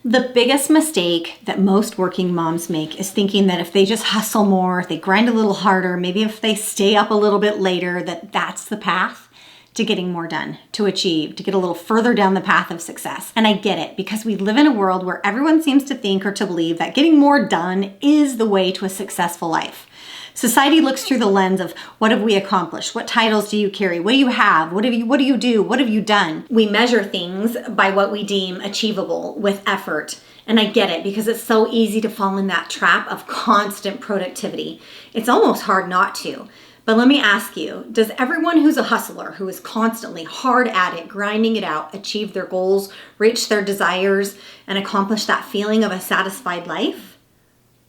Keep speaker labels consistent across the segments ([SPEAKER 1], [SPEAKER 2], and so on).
[SPEAKER 1] The biggest mistake that most working moms make is thinking that if they just hustle more, if they grind a little harder, maybe if they stay up a little bit later, that's the path to getting more done, to achieve, to get a little further down the path of success. And I get it, because we live in a world where everyone seems to think or to believe that getting more done is the way to a successful life. Society looks through the lens of what have we accomplished? What titles do you carry? What do you have? What do you do? What have you done? We measure things by what we deem achievable with effort. And I get it, because it's so easy to fall in that trap of constant productivity. It's almost hard not to. But let me ask you, does everyone who's a hustler, who is constantly hard at it, grinding it out, achieve their goals, reach their desires, and accomplish that feeling of a satisfied life?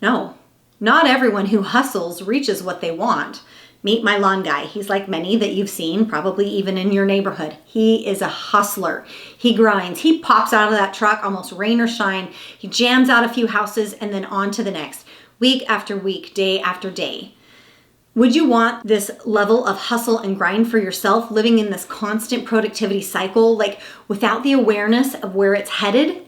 [SPEAKER 1] No. Not everyone who hustles reaches what they want. Meet my lawn guy. He's like many that you've seen, probably even in your neighborhood. He is a hustler. He grinds. He pops out of that truck almost rain or shine. He jams out a few houses and then on to the next, week after week, day after day. Would you want this level of hustle and grind for yourself, living in this constant productivity cycle, like without the awareness of where it's headed?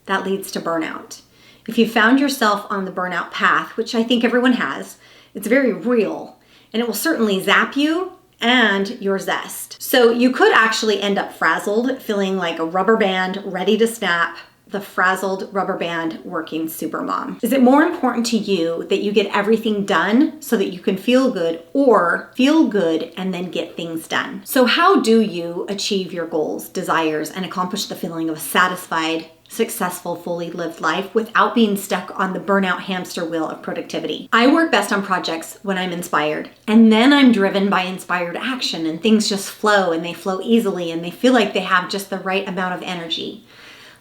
[SPEAKER 1] That leads to burnout. If you found yourself on the burnout path, which I think everyone has, it's very real, and it will certainly zap you and your zest. So you could actually end up frazzled, feeling like a rubber band ready to snap, the frazzled rubber band working supermom. Is it more important to you that you get everything done so that you can feel good, or feel good and then get things done? So how do you achieve your goals, desires, and accomplish the feeling of a satisfied, successful, fully lived life without being stuck on the burnout hamster wheel of productivity? I work best on projects when I'm inspired, and then I'm driven by inspired action, and things just flow, and they flow easily, and they feel like they have just the right amount of energy.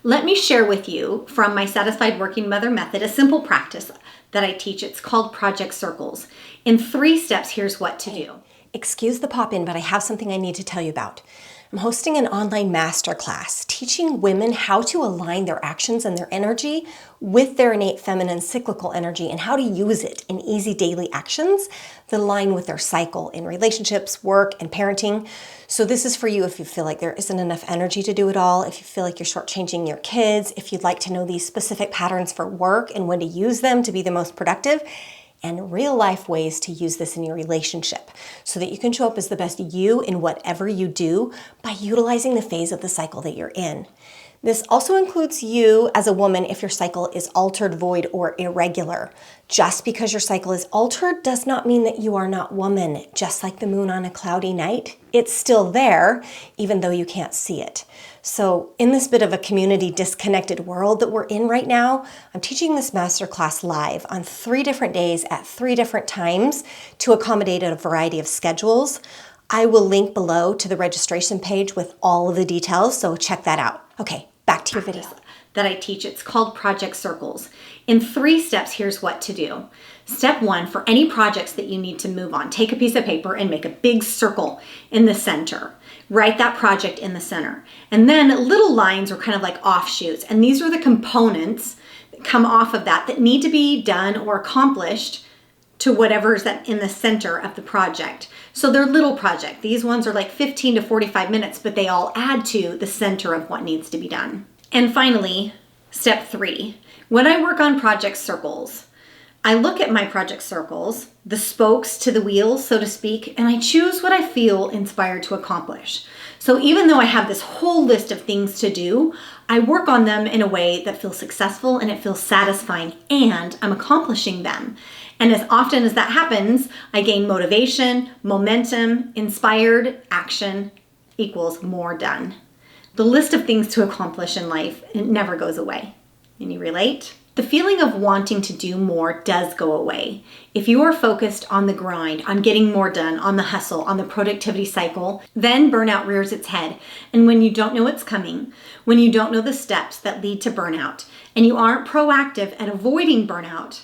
[SPEAKER 1] Let me share with you from my Satisfied Working Mother method a simple practice that I teach. It's called Project Circles. In 3 steps, here's what to do.
[SPEAKER 2] Excuse the pop in, but I have something I need to tell you about. I'm hosting an online masterclass teaching women how to align their actions and their energy with their innate feminine cyclical energy, and how to use it in easy daily actions that align with their cycle in relationships, work, and parenting. So this is for you if you feel like there isn't enough energy to do it all, if you feel like you're shortchanging your kids, if you'd like to know these specific patterns for work and when to use them to be the most productive, and real life ways to use this in your relationship so that you can show up as the best you in whatever you do by utilizing the phase of the cycle that you're in. This also includes you as a woman if your cycle is altered, void, or irregular. Just because your cycle is altered does not mean that you are not woman. Just like the moon on a cloudy night, it's still there, even though you can't see it. So in this bit of a community disconnected world that we're in right now, I'm teaching this masterclass live on 3 different days at 3 different times to accommodate a variety of schedules. I will link below to the registration page with all of the details, so check that out. Okay, back to your video.
[SPEAKER 1] That I teach, it's called Project Circles. In 3 steps, here's what to do. Step 1, for any projects that you need to move on, take a piece of paper and make a big circle in the center. Write that project in the center. And then little lines are kind of like offshoots. And these are the components that come off of that need to be done or accomplished to whatever's in the center of the project. So they're little projects. These ones are like 15 to 45 minutes, but they all add to the center of what needs to be done. And finally, step 3, when I work on project circles, I look at my project circles, the spokes to the wheels, so to speak, and I choose what I feel inspired to accomplish. So even though I have this whole list of things to do, I work on them in a way that feels successful and it feels satisfying, and I'm accomplishing them. And as often as that happens, I gain motivation, momentum, inspired action equals more done. The list of things to accomplish in life, it never goes away. Can you relate? The feeling of wanting to do more does go away. If you are focused on the grind, on getting more done, on the hustle, on the productivity cycle, then burnout rears its head. And when you don't know it's coming, when you don't know the steps that lead to burnout, and you aren't proactive at avoiding burnout,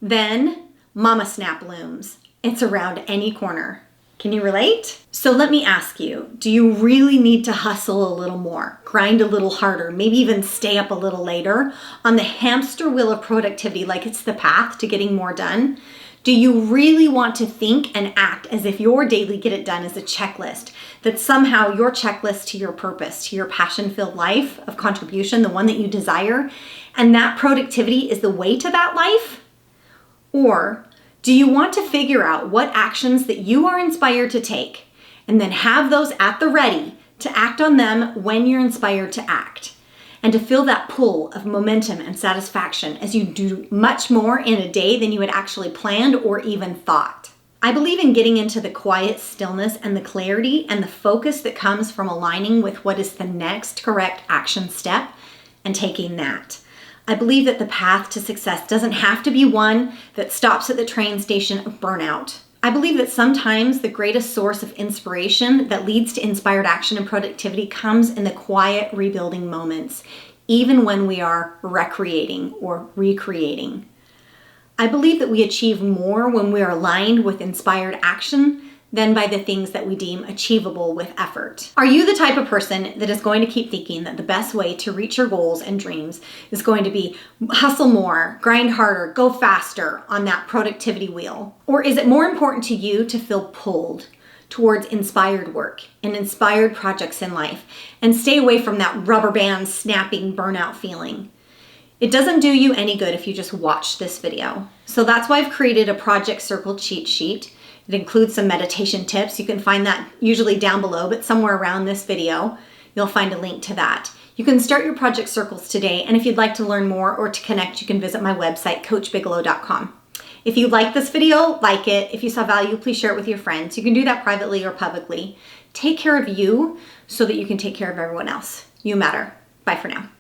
[SPEAKER 1] then Mama Snap looms. It's around any corner. Can you relate? So let me ask you, do you really need to hustle a little more, grind a little harder, maybe even stay up a little later on the hamster wheel of productivity like it's the path to getting more done? Do you really want to think and act as if your daily get it done is a checklist, that somehow your checklist to your purpose, to your passion-filled life of contribution, the one that you desire, and that productivity is the way to that life? Or do you want to figure out what actions that you are inspired to take and then have those at the ready to act on them when you're inspired to act, and to feel that pull of momentum and satisfaction as you do much more in a day than you had actually planned or even thought? I believe in getting into the quiet stillness and the clarity and the focus that comes from aligning with what is the next correct action step and taking that. I believe that the path to success doesn't have to be one that stops at the train station of burnout. I believe that sometimes the greatest source of inspiration that leads to inspired action and productivity comes in the quiet rebuilding moments, even when we are recreating or recreating. I believe that we achieve more when we are aligned with inspired action than by the things that we deem achievable with effort. Are you the type of person that is going to keep thinking that the best way to reach your goals and dreams is going to be hustle more, grind harder, go faster on that productivity wheel? Or is it more important to you to feel pulled towards inspired work and inspired projects in life and stay away from that rubber band snapping burnout feeling? It doesn't do you any good if you just watch this video. So that's why I've created a Project Circle cheat sheet. It includes some meditation tips. You can find that usually down below, but somewhere around this video, you'll find a link to that. You can start your project circles today, and if you'd like to learn more or to connect, you can visit my website, coachbigelow.com. If you like this video, like it. If you saw value, please share it with your friends. You can do that privately or publicly. Take care of you so that you can take care of everyone else. You matter. Bye for now.